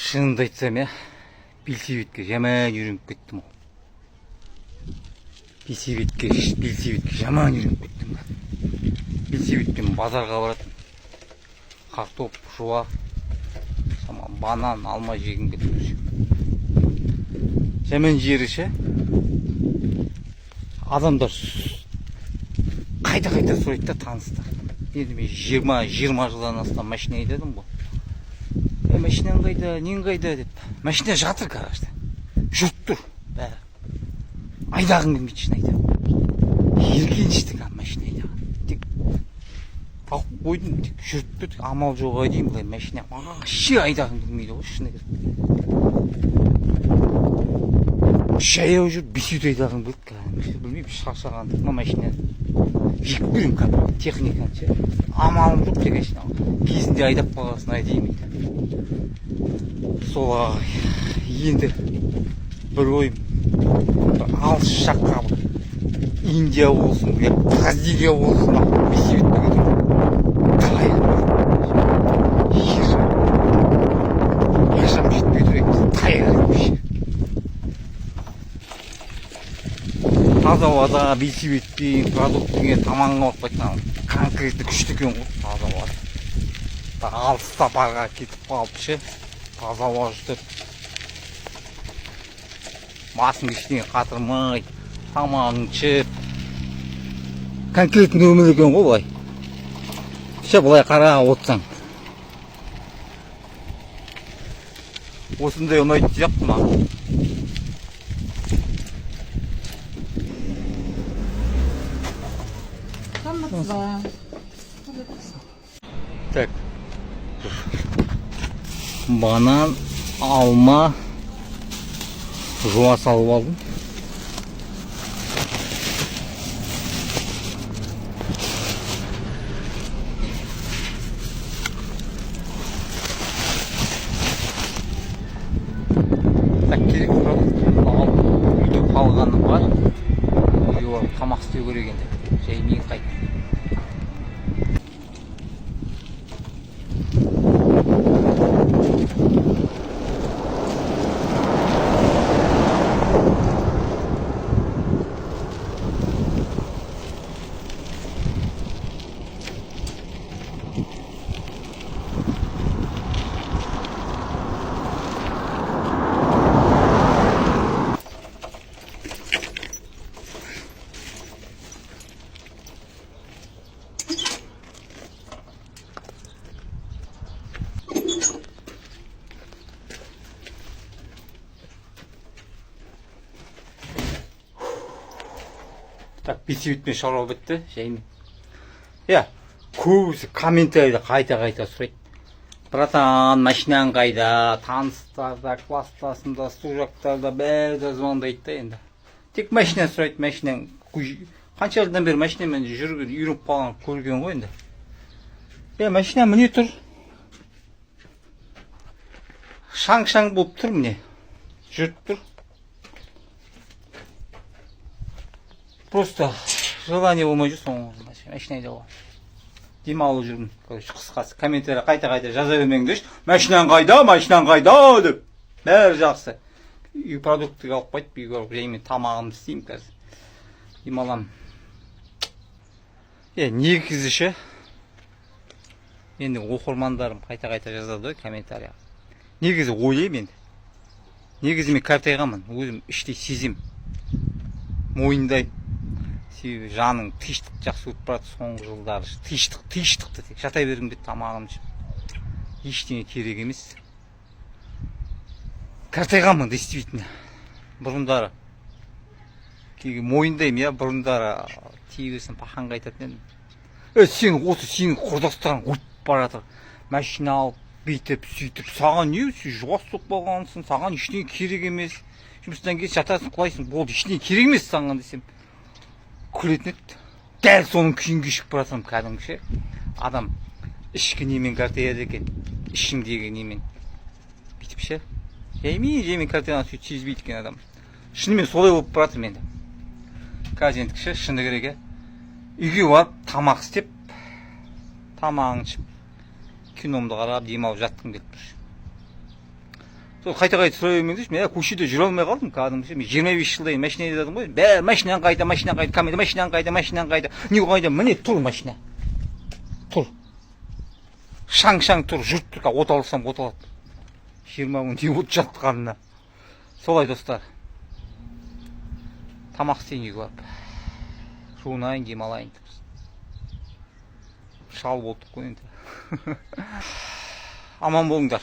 Шынымды айтсам, Белсебетке жаман үйреніп кеттім. Белсебетке жаман үйреніп кеттім. Белсебетпен базарға баратын. Картоп, жуа, банан, алма жегім келді. Жаман жері ше. Адамдар қайта сұрайды да таныстар. Енді мен 20 жылдан астам машина айдадым ғой. Машинаң қайда, нең қайда деп. Машина жатыр гаражда. Жұрт тұр бәрі. Айдағым келмейді шын айтамын. Еркеншістік машина айдаған. Тек алып қойдым, тек жүріп тұр, амал жоқ айдайын былай машина. Вообще айдағым келмейді ғой шыны керек. Жаяу жүріп бесеуді айдағым келді. Білмеймін, шаршағандық ма машина. Жек көрем кәдімгі техниканы ше. Амалым жоқ тек машина. Кезінде айдап қалғасын айдаймын дейді. Солай енді бір ойым алыс жаққа Индия болсын, Бразилия болсын, Белсебетке yaşam жетпей таяқ таза ауада Белсебетпен продуктімен тамағыңа бақпайтын конкретті күшті екен ғой таза ауада. Алыс сапарға кетіп қалып ше, таза ауа жұтып басың ештеңе қатырмай тамағың ішіп конкретті өмір екен ғой былай. Ше былай қарап отырсаң осындай ұнайтын сияқты маған. Так, банан, алма, жуа салып алдым. Так, керек продуктымды алып, үйде қалғаны бар. Үйде барып тамақ істеу керек енді. Жай мен қайтып. Так, Белсебетпен шаруа бітті, жаймен. Көбісі комментарийді қайта сұрайды. Братан, машинаң қайда, таныстарда, класстасында, студияқтарда бәрі звондайды да енді. Тек машина сұрайды, машинаң қанша жылдан бері машинамен жүрген, үйреніп қалған көрген ғой енді. Машина міне тұр. Шаң болып тұр міне. Жүріп тұр. Просто желание болмай жүр соңғы машина айдауға. Демалып жүрмін. Қысқасы комментарий қайта жаза бермеңдерші. Машинаң қайда деп. Бәрі жақсы. Үй продуктіге алып қайтып, үйге алып жаймен тамағымды істеймін қазір. Демаламын. Негізі ше. Енді оқырмандарым қайта жазады комментарийға. Негізі ойлаймын енді. Негізі мен қартайғанмын. Өзім іштей сезем. Мойындаймын. Себебі жаның тыныштық жақсы өтіп барады соңғы жылдары. Тыныштықты тек жатай бергім деп тамағым ішіп. Ештеңе керек емес. Қартайғанмын действительно. Бұрындары. Мойындаймын, бұрындары тегесін пахан қайтатын едім. Сенің құрдастарың өтіп баратыр. Машина алып, бүйтіп, сөйтіп. Саған не? Сен жуас соқ болғансың, саған ештеңе керек емес. Жұмыстан кейін жатасың, құлайсың, болды, ештеңе керек емес саған десем. Күлетін еді. Дәл соның күйін кешіп баратырмын кәдімгі ше. Адам ішкі немен қартаяды екен. Ішіңдегі немен. Бүйтіп ше. Жаймен картаяны сөйтіп сезбейді екен адам. Шынымен солай болып баратыр менде. Қазір енді ше, шыны керек. Үйге барып, тамақ істеп, тамағын ішіп, киномды қарап, демалып жатқым келіп тұр. сол қайта сұра бермеңдерші. Мен көшеде жүре алмай қалдым кәдімгіше. Мен 25 жылдай машина айдадым ғой. Бәрі машинаң қайда, машинаң қайда. Не қайда? Міне тұр машина. Тұр. Шаң-шаң тұр, жұрт тұр. От алсам от алады. 20 мың не от жатты қарнына. Солай достар. Тамақ істейін үйге барып. Жуынайын, демалайын. Шал болдық қой енді. Аман болыңдар.